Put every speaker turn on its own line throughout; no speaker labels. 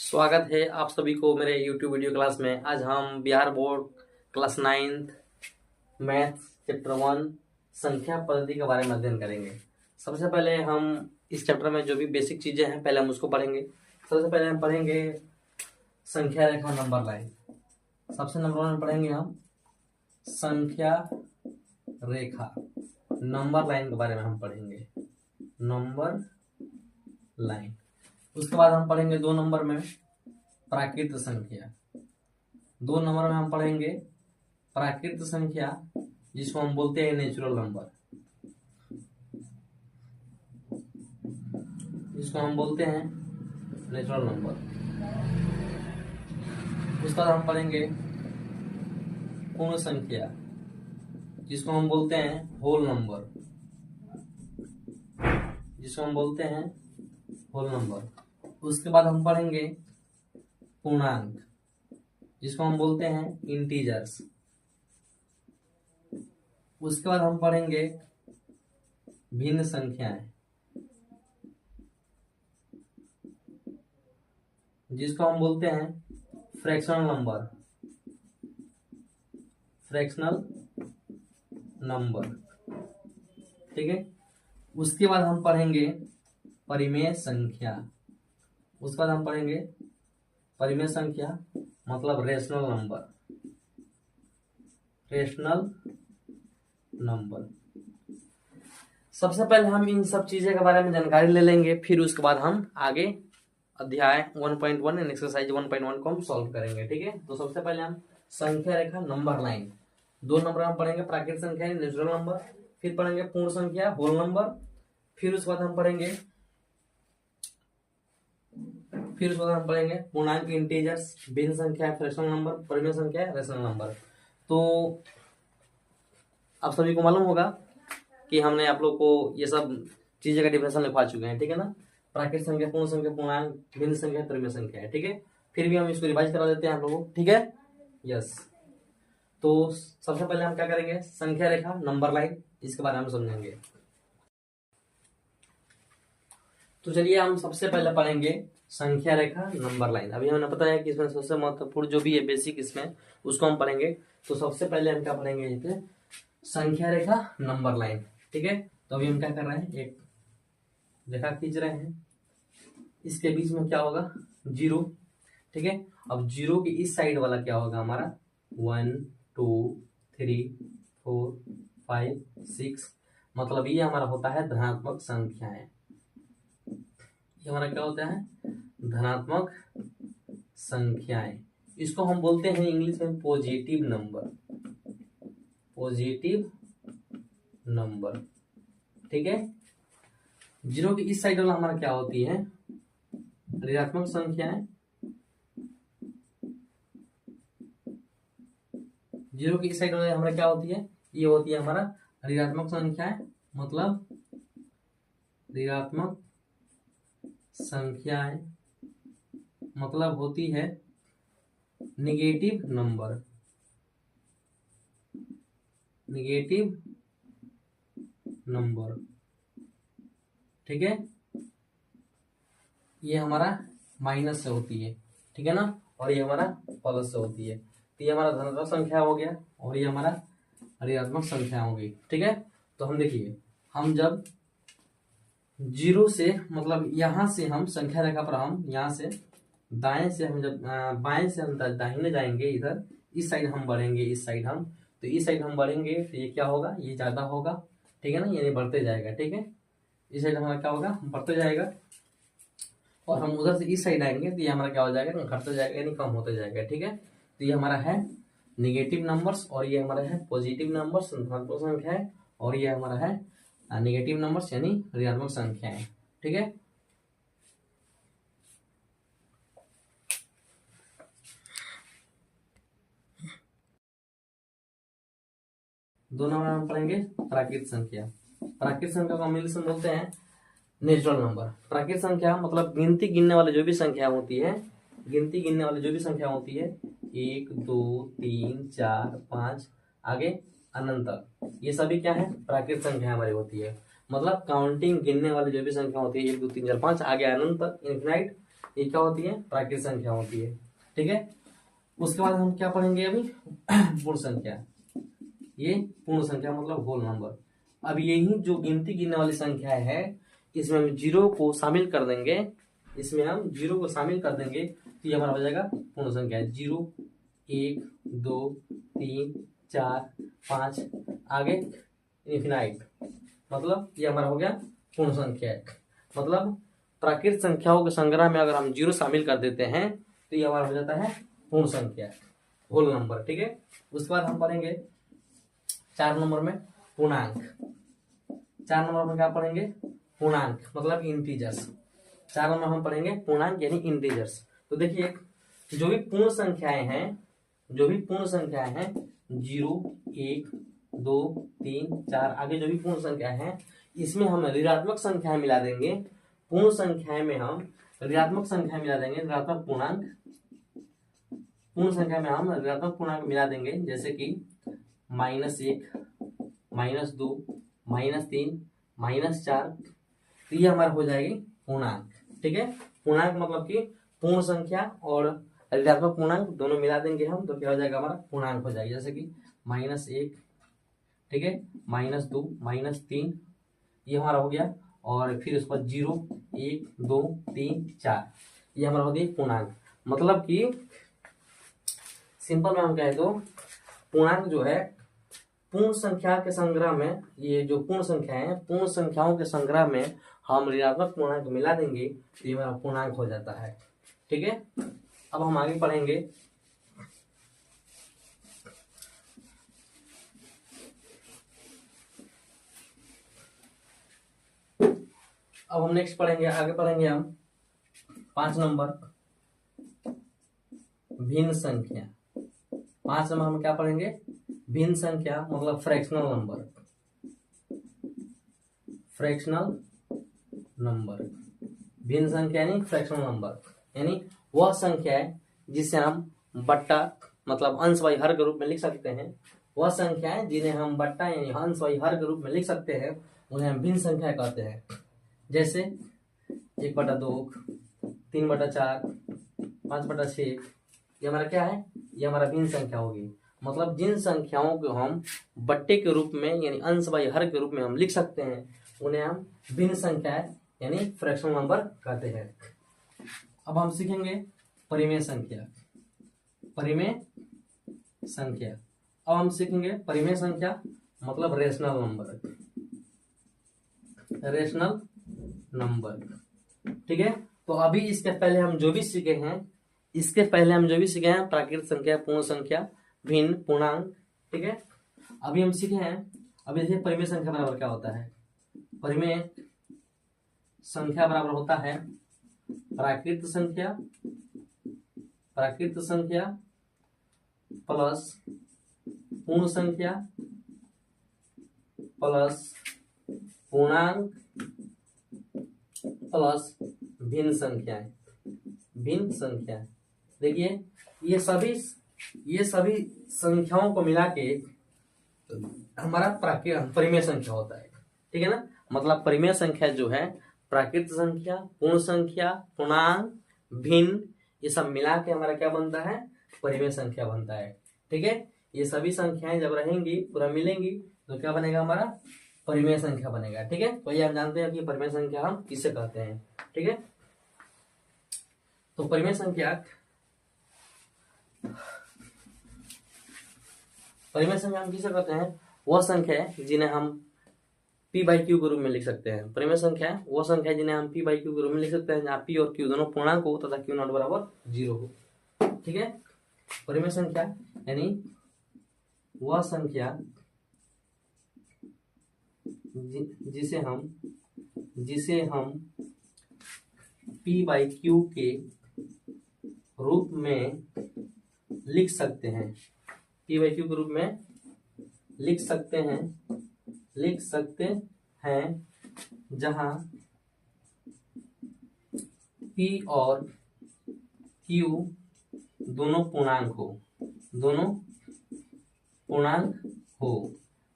स्वागत है आप सभी को मेरे YouTube वीडियो क्लास में। आज हम Bihar board class 9 maths chapter 1 संख्या पद्धति के बारे में अध्ययन करेंगे। सबसे पहले हम इस चैप्टर में जो भी बेसिक चीजें हैं पहले हम उसको पढ़ेंगे। सबसे पहले हम पढ़ेंगे संख्या रेखा नंबर लाइन। सबसे नंबर 1 में पढ़ेंगे हम संख्या रेखा नंबर लाइन के बारे में हम पढ़ेंगे, नंबर लाइन। उसके बाद हम पढ़ेंगे 2 नंबर में प्राकृत संख्या। 2 नंबर में हम पढ़ेंगे प्राकृत संख्या जिसको हम बोलते हैं नेचुरल नंबर, जिसको हम बोलते हैं नेचुरल नंबर। उसके बाद हम पढ़ेंगे पूर्ण संख्या जिसको हम बोलते हैं होल नंबर, जिसको हम बोलते हैं होल नंबर। उसके बाद हम पढ़ेंगे पूर्णांक जिसको हम बोलते हैं इंटीजर्स। उसके बाद हम पढ़ेंगे भिन्न संख्याएं जिसको हम बोलते हैं फ्रैक्शनल नंबर, फ्रैक्शनल नंबर। ठीक है। उसके बाद हम पढ़ेंगे परिमेय संख्या। उसके बाद हम पढ़ेंगे परिमेय संख्या मतलब रेशनल नंबर, रेशनल नंबर। सबसे पहले हम इन सब चीजें के बारे में जानकारी ले लेंगे, फिर उसके बाद हम आगे अध्याय 1.1 एंड एक्सरसाइज 1.1 को हम सॉल्व करेंगे। ठीक है। तो सबसे पहले हम संख्या रेखा नंबर लाइन 2 नंबर हम पढ़ेंगे प्राकृतिक संख्या नेचुरल नंबर, फिर पढ़ेंगे पूर्ण संख्या होल नंबर, फिर उसके बाद हम पढ़ेंगे पूर्णांक इंटीजर्स, भिन्न संख्या फ्रैक्शनल नंबर, परिमेय संख्या रेशनल नंबर। तो आप सभी को मालूम होगा कि हमने आप लोग को ये सब चीजें का डिफिनेशन लिखवा चुके हैं। ठीक है ना। प्राकृतिक संख्या, पूर्ण संख्या, पूर्णांक, भिन्न संख्या, परिमेय संख्या है। ठीक है। फिर भी हम इसको रिवाइज करा देते हैं आप लोगों को। ठीक है। यस। तो सबसे पहले हम क्या करेंगे संख्या रेखा नंबर लाइन, इसके बारे में समझेंगे। तो चलिए हम सबसे पहले पढ़ेंगे संख्या रेखा नंबर लाइन। अभी हमें पता है कि इसमें सबसे महत्वपूर्ण जो भी है बेसिक इसमें उसको हम पढ़ेंगे। तो सबसे पहले हम क्या पढ़ेंगे इसे संख्या रेखा नंबर लाइन। ठीक है। तो अभी हम क्या कर रहे हैं, एक रेखा खींच रहे हैं, इसके बीच में क्या होगा 0। ठीक है। अब 0 के इस साइड वाला क्या होगा हमारा 1 2 3 4 5 6, मतलब ये हमारा होता है धनात्मक संख्याएं। ये हमारा क्या होता है धनात्मक संख्याएं। इसको हम बोलते हैं इंग्लिश में पॉजिटिव नंबर, पॉजिटिव नंबर। ठीक है। 0 की इस साइड वाला हमारा क्या होती है ऋणात्मक संख्याएं। 0 की इस साइड वाला हमारा क्या होती है, ये होती है हमारा ऋणात्मक संख्याएं, मतलब ऋणात्मक संख्याएं मतलब होती है निगेटिव नंबर, निगेटिव नंबर। ठीक है। ये हमारा माइनस से होती है। ठीक है ना। और ये हमारा प्लस से होती है। तो ये हमारा धनात्मक संख्या हो गया और ये हमारा ऋणात्मक संख्या हो गई। ठीक है। तो हम देखिए हम जब 0 से मतलब यहां से हम संख्या रेखा पर हम यहां से दाएं से हम जब बाएं से हम दाहिने जाएंगे, इधर इस साइड हम बढ़ेंगे, इस साइड हम तो इस साइड हम बढ़ेंगे तो ये क्या होगा ये ज्यादा होगा। ठीक है ना। ये बढ़ते जाएगा। ठीक है। इस साइड हमारा क्या होगा बढ़ते जाएगा और हम उधर से इस साइड आएंगे तो ये हमारा क्या हो जाएगा घटते जाएगा यानी कम होते जाएगा। ठीक है। तो ये हमारा है निगेटिव नंबर्स और ये हमारा है पॉजिटिव नंबर्स धनात्मक संख्या है, और ये हमारा है निगेटिव नंबर्स यानी ऋणात्मक संख्याएं। ठीक है। दोनों में हम पढ़ेंगे प्राकृतिक संख्या। प्राकृतिक संख्या को हम इंग्लिश में बोलते हैं नेचुरल नंबर। प्राकृतिक संख्या मतलब गिनती गिनने वाले जो भी संख्या होती है, गिनती गिनने वाली जो भी संख्या होती है 1 2 3 4 5 आगे अनंत तक, ये सभी क्या है प्राकृतिक संख्या हमारी होती है। मतलब काउंटिंग गिनने वाली जो भी संख्या होती है 1 2 3 4 5 आगे अनंत तक इनफिनाइट, ये क्या होती है, प्राकृत संख्या होती है। ठीक है, उसके बाद हम क्या पढ़ेंगे अभी, पूर्ण संख्या। ये पूर्ण संख्या मतलब होल नंबर। अब यही जो गिनती गिनने वाली संख्या है, इसमें हम जीरो को शामिल कर देंगे, इसमें हम जीरो को शामिल कर देंगे तो ये हमारा हो जाएगा पूर्ण संख्या। 0 1 2 3 4 5 आगे इन्फिनाइट, मतलब ये हमारा हो गया पूर्ण संख्या। मतलब प्राकृत संख्याओं के संग्रह में अगर हम जीरो शामिल कर देते हैं तो ये हमारा हो जाता है पूर्ण संख्या, होल नंबर। ठीक है, उसके बाद हम पढ़ेंगे 4 नंबर में पूर्णांक। 4 नंबर में क्या पढ़ेंगे, पूर्णांक मतलब इंटीजर्स। 4 नंबर हम पढ़ेंगे पूर्णांक यानी इंटीजर्स। तो देखिए जो भी पूर्ण संख्याएं हैं, जो भी पूर्ण संख्याएं हैं 0 1 2 3 4 आगे जो भी पूर्ण संख्या है, इसमें हम ऋणात्मक संख्याएं मिला देंगे। पूर्ण संख्याएं में हम ऋणात्मक संख्याएं मिला देंगे, ऋणात्मक पूर्णांक। पूर्ण संख्या में हम ऋणात्मक पूर्णांक मिला देंगे, जैसे कि -1 -2 -3 -4, तो ये हमारा हो जाएगी पूर्णांक। ठीक है, पूर्णांक मतलब कि पूर्ण संख्या और ऋणात्मक पूर्णांक दोनों मिला देंगे हम तो क्या हो जाएगा, हमारा पूर्णांक हो जाएगा। जैसे कि -1, ठीक है, -2 -3, ये हमारा हो गया। और फिर उसके बाद 0 1 2 3 4, ये हमारा हो गया पूर्णांक। मतलब कि सिंपल में हम कहें तो पूर्णांक जो है पूर्ण संख्या के संग्रह में, ये जो पूर्ण संख्या है पूर्ण संख्याओं के संग्रह में हम ऋणात्मक पूर्णांक मिला देंगे तो ये हमारा पूर्णांक हो जाता है। ठीक है, अब हम आगे पढ़ेंगे अब हम नेक्स्ट पढ़ेंगे, आगे पढ़ेंगे हम 5 नंबर भिन्न संख्या। 5 नंबर हम क्या पढ़ेंगे, भिन्न संख्या मतलब फ्रैक्शनल नंबर। फ्रैक्शनल नंबर, भिन्न संख्या यानी फ्रैक्शनल नंबर, यानी वह संख्या है जिसे हम बट्टा मतलब अंश वाई हर के रूप में लिख सकते हैं। वह संख्या है जिन्हें हम बट्टा यानी अंश वाई हर के रूप में लिख सकते हैं, उन्हें हम भिन्न संख्या कहते हैं। जैसे 1/2 3/4 5/6, ये हमारा क्या है, ये हमारा भिन्न संख्या होगी। मतलब जिन संख्याओं को हम बट्टे के रूप में यानी अंश बाई हर के रूप में हम लिख सकते हैं, उन्हें हम भिन्न संख्या यानी फ्रैक्शनल नंबर कहते हैं। अब हम सीखेंगे परिमेय संख्या। परिमेय संख्या, अब हम सीखेंगे परिमेय संख्या मतलब रेशनल नंबर। रेशनल नंबर, ठीक है। तो अभी इसके पहले हम जो भी सीखे हैं, प्राकृत संख्या, पूर्ण संख्या, भिन्न, पूर्णांक, ठीक है। अभी हम सीखे हैं, अभी देखिए परिमेय संख्या बराबर क्या होता है। परिमेय संख्या बराबर होता है प्राकृत संख्या प्लस पूर्ण संख्या प्लस पूर्णांक प्लस भिन्न संख्या। देखिए ये सभी संख्याओं को मिला के हमारा परिमेय संख्या होता है, ठीक है ना। मतलब परिमेय संख्या जो है प्राकृत संख्या, पूर्ण संख्या, पूर्णांक, भिन्न, ये सब मिला के हमारा क्या बनता है, परिमेय संख्या बनता है, ठीक है। ये सभी संख्याएं जब रहेंगी पूरा मिलेंगी तो क्या बनेगा, हमारा परिमेय संख्या बनेगा, ठीक है। तो ये हम जानते हैं कि परिमेय संख्या हम किसे कहते हैं, ठीक है। तो परिमेय संख्या हम किसे कहते हैं, वह संख्या है जिन्हें हम p/q के रूप में लिख सकते हैं। परिमेय संख्या वह संख्या जिन्हें हम p/q के रूप में लिख सकते हैं जहाँ p और q दोनों पूर्णांक हो तथा q नॉट बराबर 0 हो, ठीक है। परिमेय संख्या यानी वह संख्या जिसे हम p/q के रूप में लिख सकते हैं, p/q के रूप में लिख सकते हैं जहां p और q दोनों पूर्णांक हो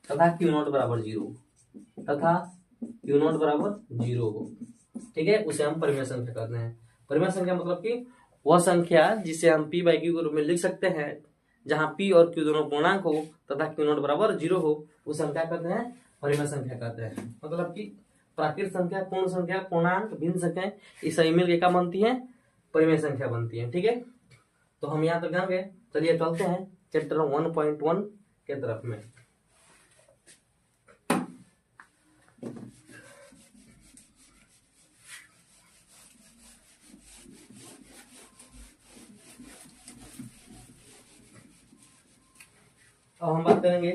तथा q नॉट बराबर 0 हो, ठीक है। उसे हम परिमेय संख्या कहते हैं। परिमेय संख्या मतलब कि वह संख्या जिसे हम p बाई क्यू के रूप में लिख सकते हैं, जहां p और q दोनों पूर्णांक हो तथा q नॉट बराबर 0 हो, उसे हम क्या कहते हैं, परिमेय संख्या कहते हैं। मतलब कि प्राकृत संख्या, पूर्ण संख्या, पूर्णांक, भिन्न संख्या, ये सभी मिलकर क्या बनती है, परिमेय संख्या बनती है। ठीक है, तो हम यहाँ तक जान गए। चलिए चलते हैं चैप्टर 1.1 के तरफ में। अब हम बात करेंगे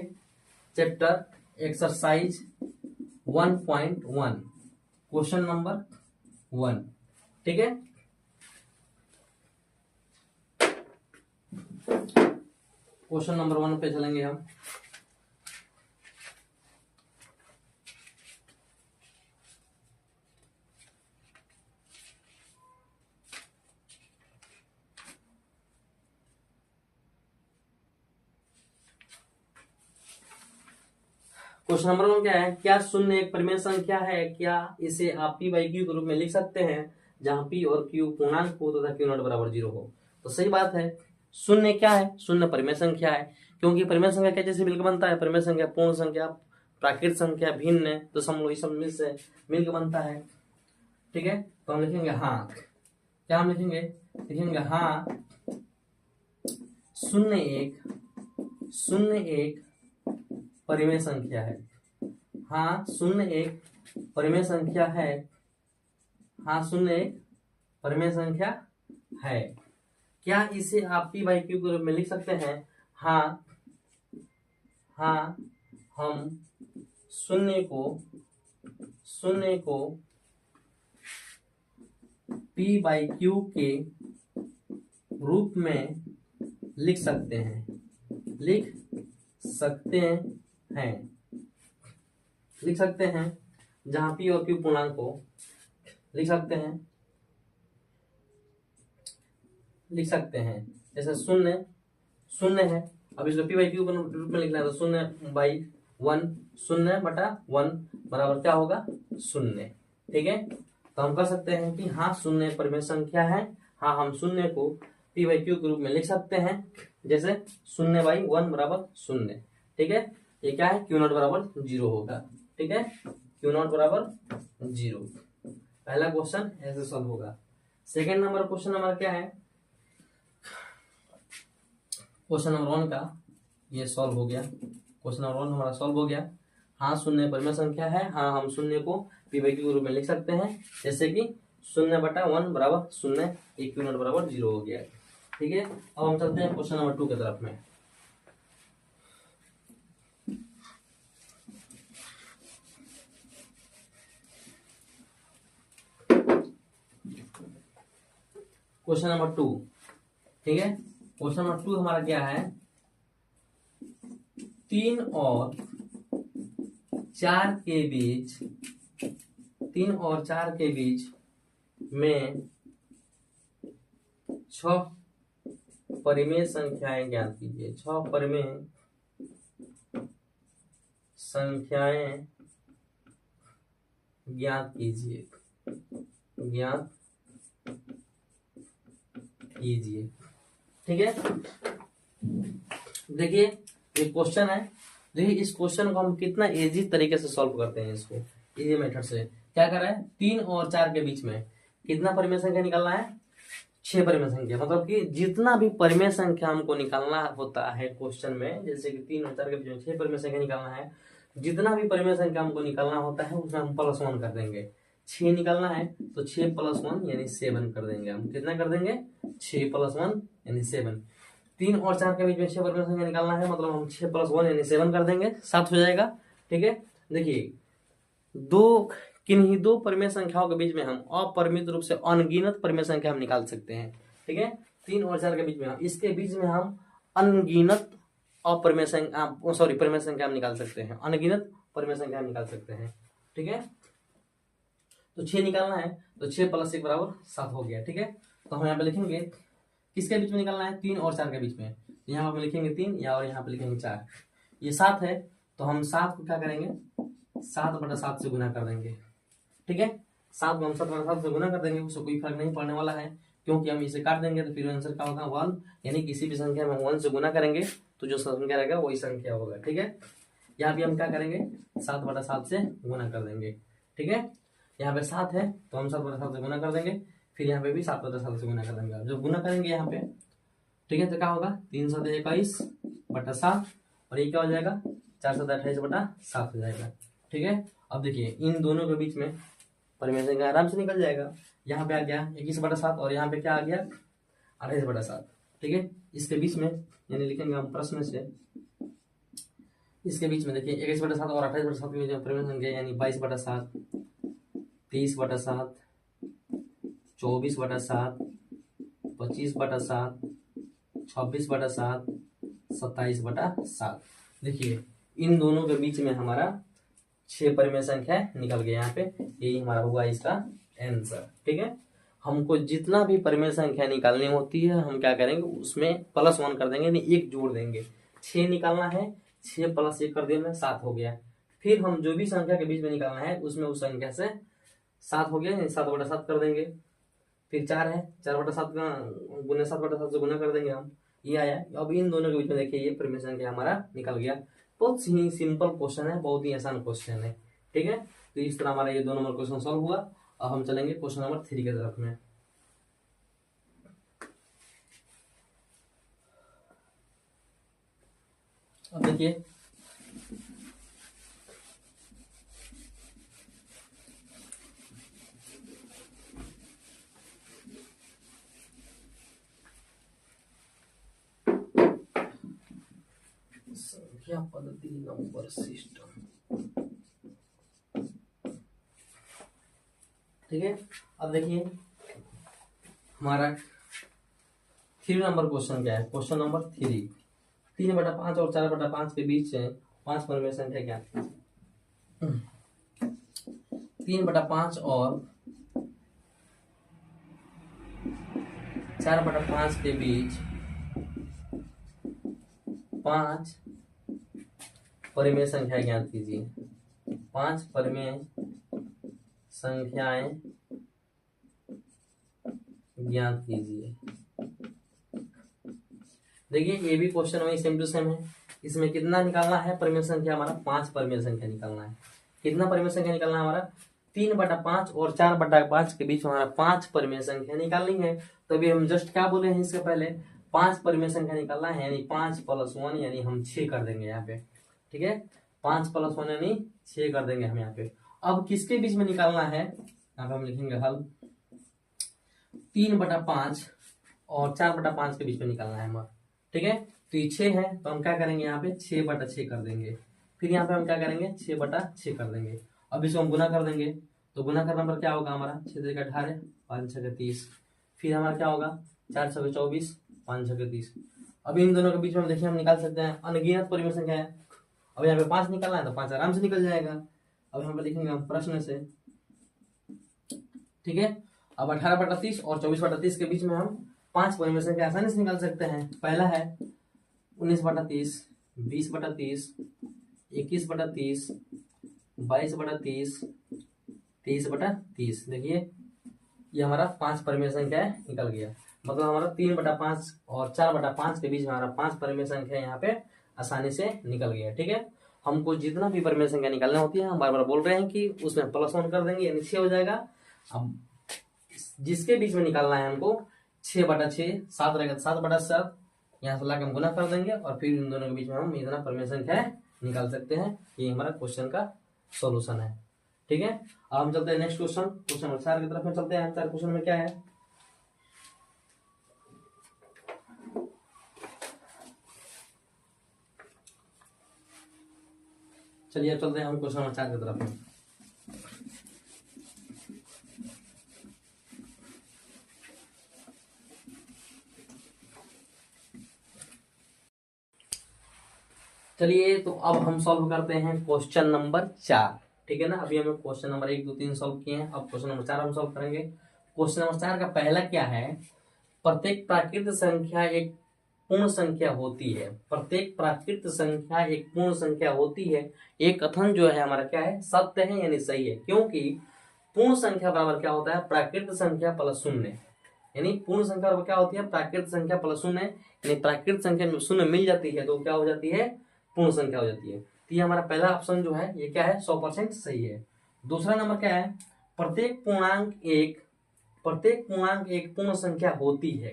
चैप्टर एक्सरसाइज 1.1 क्वेश्चन नंबर 1। ठीक है, क्वेश्चन नंबर 1 पे चलेंगे हम। क्वेश्चन नंबर 1 क्या है, क्या शून्य एक परिमेय संख्या है, क्या इसे आप p बाई क्यू के रूप में लिख सकते हैं, जहां p और q पूर्णांक हो तथा q नॉट बराबर 0 हो। तो सही बात है, शून्य क्या है, शून्य परिमेय संख्या है, क्योंकि परिमेय संख्या क्या जैसे मिलकर बनता है, परिमेय संख्या, पूर्ण संख्या, प्राकृत संख्या, भिन्न, तो सब लोग सब मिलकर बनता है। ठीक है, तो हम लिखेंगे हाँ, क्या हम लिखेंगे हाँ शून्य एक परिमेय संख्या है। हाँ शून्य एक परिमेय संख्या है। हाँ शून्य एक परिमेय संख्या है। क्या इसे आप p बाई क्यू के रूप में लिख सकते हैं। हाँ हम शून्य को p बाई क्यू के रूप में लिख सकते हैं, जहां p और q पूर्णांक को लिख सकते हैं। जैसे शून्य है, अब इसको p बाई क्यू के रूप में लिखना है, तो 0/1 0/1 बराबर क्या होगा, 0। ठीक है, तो हम कर सकते हैं कि हाँ शून्य परिमेय संख्या है। हाँ हम शून्य को p बाई क्यू के रूप में लिख सकते हैं, जैसे 0/1 बराबर 0। ठीक है, ये क्या है, q नॉट बराबर 0 होगा। ठीक है, q नॉट बराबर 0। पहला क्वेश्चन ऐसे सॉल्व होगा। सेकेंड नंबर क्वेश्चन हमारा क्या है, क्वेश्चन नंबर 1 का ये सॉल्व हो गया। क्वेश्चन नंबर 1 हमारा सॉल्व हो गया। हाँ शून्य परिमेय संख्या है। हाँ हम शून्य को p बाई क्यू के रूप में लिख सकते हैं, जैसे कि 0/1 बराबर 0, ये q नॉट बराबर 0 हो गया। ठीक है, अब हम चलते हैं क्वेश्चन नंबर 2 की तरफ में। क्वेश्चन नंबर 2, ठीक है, क्वेश्चन नंबर 2 हमारा क्या है, 3 और 4 के बीच में 6 परिमेय संख्याएं ज्ञात कीजिए। 6 परिमेय संख्याएं ज्ञात कीजिए। ठीक है, देखिए ये क्वेश्चन है। देखिए इस क्वेश्चन को हम कितना इजी तरीके से सॉल्व करते हैं। इसको इजी मेथड से क्या कर रहे हैं, 3 और 4 के बीच में कितना परिमेय संख्या निकालना है, 6 परिमेय संख्या। मतलब कि जितना भी परिमेय संख्या हमको निकालना होता है क्वेश्चन में, जैसे कि 3 और 4 के बीच में 6 परिमेय संख्या निकालना है, जितना भी परिमेय संख्या हमको निकालना होता है उसमें हम +1 कर देंगे। 6 निकालना है तो 6 + 1 यानी 7 कर देंगे। हम कितना कर देंगे, 6 + 1 यानी 7। 3 और 4 के बीच में 6 परिमेय संख्या निकालना है, मतलब हम 6 + 1 यानी 7 कर देंगे, 7 हो जाएगा। ठीक है, देखिए किन्हीं दो परिमेय संख्याओं के बीच में हम अपरिमित रूप से अनगिनत परिमेय संख्या हम निकाल सकते हैं। ठीक है, 3 और 4 के बीच में इसके बीच में हम अनगिनत परिमेय संख्या हम निकाल सकते हैं, अनगिनत परिमेय संख्या हम निकाल सकते हैं। ठीक है, तो 6 निकालना है तो 6 + 1 बराबर 7 हो गया। ठीक है, तो हम यहाँ पे लिखेंगे किसके बीच में निकालना है, 3 और 4 के बीच में। यहाँ पे लिखेंगे 3 और यहाँ पे लिखेंगे 4। ये 7 है तो हम 7 को क्या करेंगे, 7/7 से गुना कर देंगे। ठीक है, 7 को हम 7 बटा 7 से गुना कर देंगे, उससे कोई फर्क नहीं पड़ने वाला है, क्योंकि हम इसे काट देंगे तो फिर आंसर क्या होगा 1, यानी किसी भी संख्या में 1 से गुना करेंगे तो जो संख्या रहेगा वही संख्या होगा। ठीक है, यहाँ भी हम क्या करेंगे 7 बटा 7 से गुना कर देंगे। ठीक है, यहाँ पे 7 है तो हम 7 बटा 7 से गुना कर देंगे, फिर यहाँ पे भी 7 बटा 7 से गुना कर देंगे। जब गुना करेंगे यहाँ पे, ठीक है, तो क्या होगा 3 7 21 बटा 7 और ये क्या हो जाएगा 4 7 28 बटा 7 हो जाएगा। ठीक है, अब देखिए इन दोनों के बीच में परिमेय संख्या आराम से निकल जाएगा। यहाँ पे आ गया 21 बटा 7 और यहाँ पे क्या आ गया 28 बटा 7। ठीक है, इसके बीच में यानी लिखेंगे हम प्रश्न से, इसके बीच में देखिए 21 बटा 7 और 28 बटा 7 के बीच में परिमेय संख्या यानी 22 बटा 7, 30 बटा 7, 24 बटा 7, 25 बटा 7, 26 बटा 7, 27 बटा 7। देखिए इन दोनों के बीच में हमारा 6 परिमेय संख्या निकल गया। यहाँ पे यही हमारा हुआ इसका आंसर। ठीक है, हमको जितना भी परिमेय संख्या निकालनी होती है हम क्या करेंगे उसमें +1 कर देंगे, यानी 1 जोड़ देंगे। 6 निकालना है, 6 + 1 कर दिया 7 हो गया। फिर हम जो भी संख्या के बीच में निकालना है उसमें उस संख्या से 7 हो गया, 7 बटा 7 कर देंगे। फिर 4 है, 4 बटा 7 का गुना 7 बटा 7 से गुना कर देंगे हम, ये आया। अब इन दोनों के बीच में देखिए ये परिमेय संख्या हमारा निकल गया। बहुत ही सिंपल क्वेश्चन है, बहुत ही आसान क्वेश्चन है। ठीक है, तो इस तरह हमारा ये 2 नंबर क्वेश्चन सॉल्व हुआ। अब हम चलेंगे क्वेश्चन नंबर 3 की तरफ में। अब देखिए संख्या पद्धति नंबर सिस्टम। ठीक है, अब देखिए हमारा 3 नंबर क्वेश्चन क्या है। क्वेश्चन नंबर 3, 3 बटा 5 और 4 बटा 5 के बीच है 5 परिमेय संख्या क्या है। 3 बटा 5 और 4 बटा 5 के बीच 5 परिमेय संख्या ज्ञात कीजिए। 5 परिमेय संख्याएं ज्ञात कीजिए। देखिए ये भी क्वेश्चन वही सेम टू सेम है। इसमें कितना निकालना है परिमेय संख्या हमारा 5 परिमेय संख्या निकालना है। कितना परिमेय संख्या निकालना है हमारा 3 बटा 5 और 4 बटा 5 के बीच हमारा 5 परिमेय संख्या निकालनी है। तो अभी हम जस्ट क्या बोले हैं इससे पहले 5 परिमेय संख्या निकालना है, यानी 5 + 1 यानी हम 6 कर देंगे यहाँ पे। ठीक है, 5 + 1 यानी 6 कर देंगे हम यहाँ पे। अब किसके बीच में निकालना है, यहाँ पे हम लिखेंगे हल 3 बटा 5 और 4 बटा 5 के बीच में निकालना है हमारा। ठीक है, तो ये 6 है तो हम क्या करेंगे यहाँ पे 6 बटा 6 कर देंगे। फिर यहाँ पे हम क्या करेंगे 6 बटा 6 कर देंगे। अब इसको हम गुना कर देंगे तो गुना करने पर क्या होगा हमारा 6 3 18, 5 6 30। फिर हमारा क्या होगा 4 6 24, 5 6 30। अब इन दोनों के बीच में देखिए हम निकाल सकते हैं अनगिनत परिमेय संख्या है। अब यहाँ पे 5 निकालना है तो 5 आराम से निकल जाएगा। अब यहाँ पे लिखेंगे हम प्रश्न से। ठीक है, अब 18 बटा 30 और 24 बटा 30 के बीच में हम 5 परिमेय संख्या आसानी से निकाल सकते हैं। पहला है 19 बटा 30, 20 बटा 30, 21 बटा 30, 22 बटा 30, 23 बटा 30। देखिए ये हमारा 5 परिमेय संख्या निकल गया। मतलब हमारा 3 बटा 5 और 4 बटा 5 के बीच हमारा 5 परिमेय संख्या यहाँ पे आसानी से निकल गया। ठीक है, हमको जितना भी परिमेय संख्या निकालना होती है हम बार बार बोल रहे हैं कि उसमें +1 कर देंगे यानी 6 हो जाएगा। अब जिसके बीच में निकालना है हमको 6 बटा 6, 7 रहेगा 7 बटा 7, यहाँ से लाकर हम गुना कर देंगे और फिर इन दोनों के बीच में हम इतना परिमेय संख्या निकाल सकते हैं। ये हमारा क्वेश्चन का सॉल्यूशन है। ठीक है, अब हम चलते हैं नेक्स्ट क्वेश्चन, क्वेश्चन नंबर 4 की तरफ में चलते हैं। 4 क्वेश्चन में क्या है, चलिए अब चलते हैं हम क्वेश्चन नंबर 4 की तरफ में। चलिए तो अब हम सॉल्व करते हैं क्वेश्चन नंबर 4। ठीक है ना, अभी हमें क्वेश्चन नंबर 1 2 3 सॉल्व किए हैं। अब क्वेश्चन नंबर 4 हम सॉल्व करेंगे। क्वेश्चन नंबर 4 का पहला क्या है, प्रत्येक प्राकृत संख्या एक पूर्ण संख्या होती है। प्रत्येक प्राकृत संख्या एक पूर्ण संख्या होती है। एक कथन जो है हमारा क्या है सत्य है यानी सही है, क्योंकि पूर्ण संख्या बराबर क्या होता है, प्राकृत संख्या प्लस शून्य। यानी पूर्ण संख्या बराबर क्या होती है, प्राकृत संख्या प्लस शून्य। यानी प्राकृत संख्या में शून्य मिल जाती है तो क्या हो जाती है, पूर्ण संख्या हो जाती है। तो ये हमारा पहला ऑप्शन जो है ये क्या है, 100% सही है। दूसरा नंबर क्या है, प्रत्येक पूर्णांक एक पूर्ण संख्या होती है।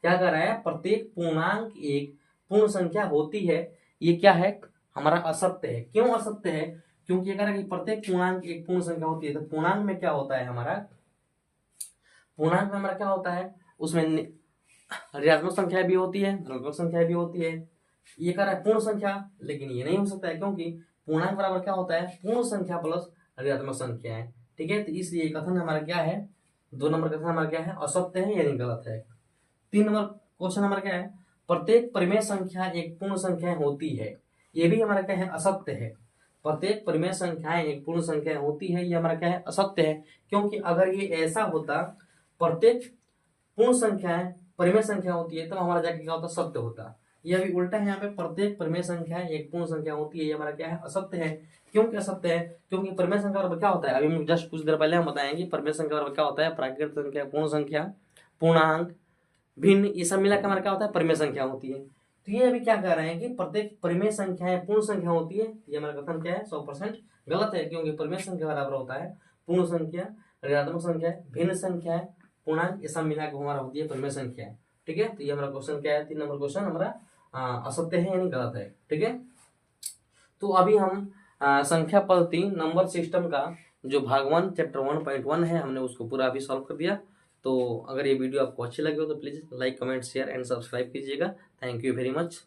क्या कर रहा है, प्रत्येक पूर्णांक एक पूर्ण संख्या होती है। ये क्या है, हमारा असत्य है। क्यों असत्य है, क्योंकि अगर कि प्रत्येक पूर्णांक एक पूर्ण संख्या होती है तो पूर्णांक में क्या होता है, हमारा पूर्णांक में हमारा क्या होता है, उसमें ऋणात्मक संख्या भी होती है, धनात्मक संख्या भी होती है। ये कह रहा है पूर्ण संख्या, लेकिन ये नहीं हो सकता है क्योंकि पूर्णांक बराबर क्या होता है, पूर्ण संख्या प्लस ऋणात्मक संख्या है। ठीक है, तो इसलिए कथन हमारा क्या है, 2 नंबर कथन हमारा क्या है, असत्य है यानी गलत है। 3 नंबर क्वेश्चन हमारा क्या है, प्रत्येक परिमेय संख्या एक पूर्ण संख्या होती है। ये भी हमारा क्या है, असत्य है। प्रत्येक परिमेय संख्याएं एक पूर्ण संख्या होती है, ये हमारा क्या है, असत्य है। क्योंकि अगर ये ऐसा होता, प्रत्येक पूर्ण संख्याएं परिमेय संख्या होती है, तब हमारा जाके क्या होता, सत्य होता। ये अभी उल्टा है, यहाँ पे प्रत्येक परिमेय संख्या एक पूर्ण संख्या होती है, ये हमारा क्या है, असत्य है। क्योंकि असत्य है, क्योंकि परिमेय संख्या बराबर क्या होता है, अभी जस्ट कुछ देर पहले हम बताएंगे परिमेय संख्या बराबर क्या होता है, प्राकृत संख्या, पूर्ण संख्या, पूर्णांक, भिन्न, ये सब मिला के हमारा क्या होता है, परिमेय संख्या होती है। तो ये अभी क्या कह रहे हैं कि प्रत्येक परिमेय संख्याएं पूर्ण संख्या होती है, ये हमारा कथन क्या है, 100% गलत है। क्योंकि परिमेय संख्या बराबर होता है पूर्ण संख्या, ऋणात्मक संख्या, भिन्न संख्या, पूर्णांक, ये सब मिला के हमारा होती है परिमेय संख्या। ठीक है, तो ये हमारा क्वेश्चन क्या है, 3 नंबर क्वेश्चन हमारा असत्य है यानी गलत है। ठीक है, तो अभी हम संख्या पद्धति नंबर सिस्टम का जो भाग 1 चैप्टर 1.1 है, हमने उसको पूरा अभी सॉल्व कर दिया। तो अगर ये वीडियो आपको अच्छी लगी हो तो please like, comment, share and subscribe कीजिएगा। Thank you very much.